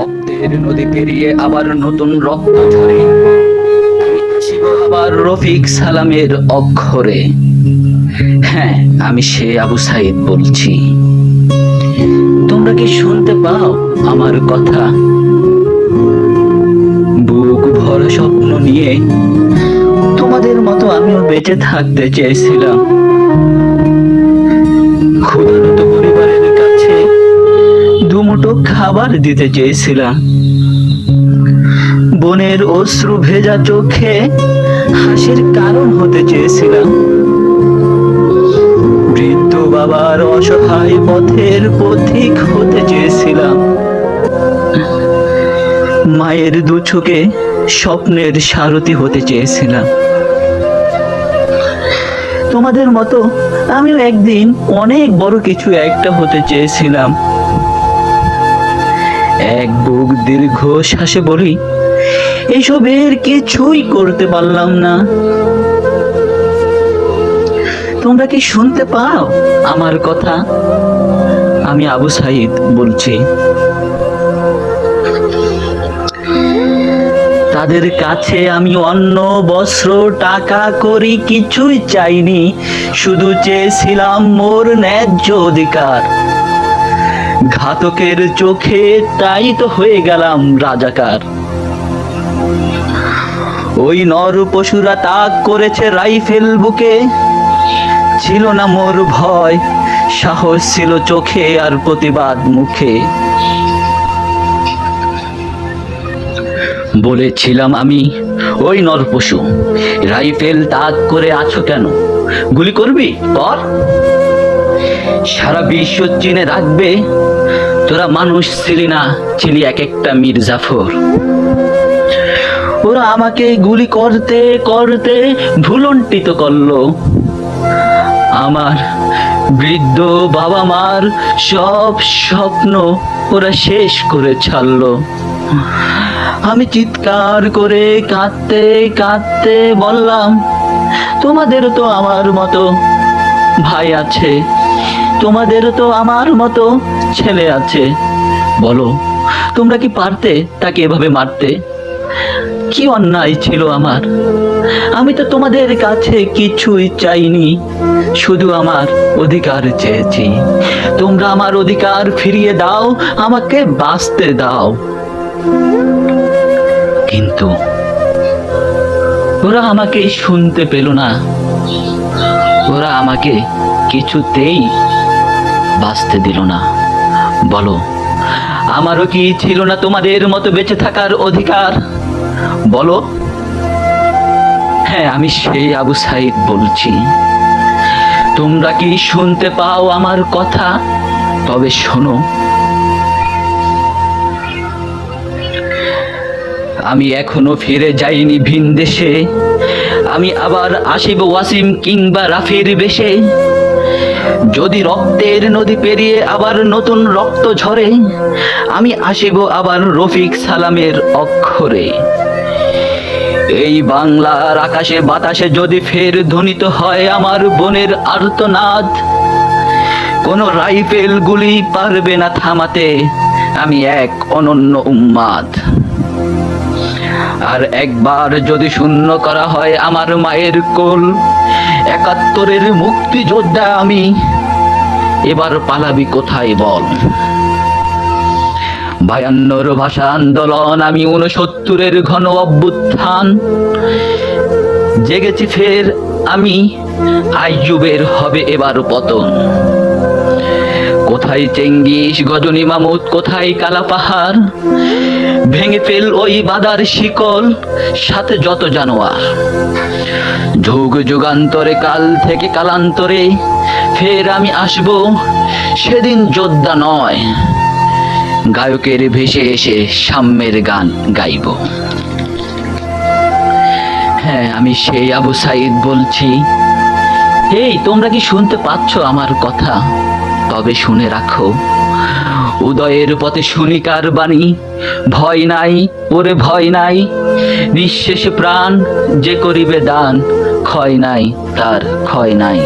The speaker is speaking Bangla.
রক্তের নদী পেরিয়ে আবার নতুন রক্ত ঝরে আসিব আবার রফিক সালামের অক্ষরে। হ্যাঁ, আমি সে আবু সাইদ বলছি। তোমরা কি শুনতে পাও আমার কথা? বুক ভরা স্বপ্ন নিয়ে তোমাদের মতো আমিও বেঁচে থাকতে চেয়েছিলাম। ক্ষুধার্ত পরিবারের কাছে দুমুঠো খাবার দিতে চেয়েছিলাম। বোনের অশ্রু ভেজা চোখে হাসির কারণ হতে চেয়েছিলাম। বৃদ্ধ বাবার অসহায় পথের পথিক হতে চেয়েছিলাম। মায়ের দু চোখে স্বপ্নের সারথি হতে চেয়েছিলাম। তোমাদের মতো আমিও একদিন অনেক বড় কিছু একটা হতে চেয়েছিলাম। এক বুক দীর্ঘ শ্বাসে বলি, এসবের কিছুই করতে পারলাম না। তোমরা কি শুনতে পাও আমার কথা? আমি আবু সাইদ বলছি। তাদের কাছে আমি অন্ন, বস্ত্র, টাকা করি কিছুই চাইনি, শুধু চেয়েছিলাম মোর ন্যায্য অধিকার। ঘাতকের চোখে তাই তো হয়ে গেলাম রাজাকার। ওই নর পশুরা তাক করেছে রাইফেল বুকে, ছিল না মোর ভয়, সাহস ছিল চোখে আর প্রতিবাদ মুখে। বলেছিলাম আমি, ওই নরপশু, রাইফেল তাক করে আছো কেন? গুলি করবি কর। সারা বিশ্ব চিনে রাখবে তোরা মানুষ ছিলি না, ছিলি এক একটা মীর জাফর। ওরা আমাকে গুলি করতে করতে ভুলন্টিত করলো। আমার বৃদ্ধ বাবা মার সব স্বপ্ন ওরা শেষ করে ছাড়লো। আমি চিৎকার করে কাঁদতে কাঁদতে বললাম, তোমাদেরও তো আমার মতো ভাই আছে, তোমাদেরও তো আমার মতো ছেলে আছে। বলো, তোমরা কি পারতে তাকে এভাবে মারতে? কি অন্যায় ছিল আমার? আমি তো তোমাদের কাছে কিছুই চাইনি, শুধু আমার অধিকার চেয়েছি। তোমরা আমার অধিকার ফিরিয়ে দাও, আমাকে বাঁচতে দাও। কিন্তু ওরা আমাকে শুনতে পেল না। ওরা আমাকে কিছুতেই বাঁচতে দিল না। বলো, আমারও কি ছিল না তোমাদের মতো বেঁচে থাকার অধিকার? বলো। হ্যাঁ, আমি সেই আবু সাইদ বলছি। তোমরা কি শুনতে পাও আমার কথা? তবে শোনো, আমি এখনো ফিরে যাইনি ভিন দেশে। আমি আবার আসিব ওয়াসিম কিংবা রাফির বেশে। যদি রক্তের নদী পেরিয়ে আবার নতুন রক্ত ঝরে, আমি আসিব আবার রফিক সালামের অক্ষরে। এই বাংলার আকাশে বাতাসে যদি ফের ধ্বনিত হয় আমার বোনের আর্তনাদ, কোন রাইফেল গুলি পারবে না থামাতে আমি এক অনন্য উম্মাদ। আর একবার যদি শূন্য করা হয় আমার মায়ের কোল, ৭১-এর মুক্তিযোদ্ধা আমি, এবার পালাবি কোথায় বল? ৫২-র ভাষা আন্দোলন আমি, ৬৯-এর ঘন অভ্যুত্থান। জেগেছি ফের আমি, আইয়ুবের হবে এবার পতন। কোথায় চেঙ্গিস, গজনী মামুদ, কোথায় কালা পাহাড়? ভেঙে ফেল ওই বাদার শিকল, সাথে যত জানোয়ার। যুগ যুগান্তরে, কাল থেকে কালান্তরে ফের আমি আসব, সেদিন যোদ্ধা নয়, গায়কের ভেসে এসে সাম্যের গান গাইব। হ্যাঁ, আমি সেই আবু সাইদ বলছি। এই, তোমরা কি শুনতে পাচ্ছ আমার কথা? তবে শুনে রাখো, উদয়ের পথে শুনিকার বাণী, ভয় নাই ওরে ভয় নাই, নিঃশেষে প্রাণ যে করিবে দান, ক্ষয় নাই তার ক্ষয় নাই।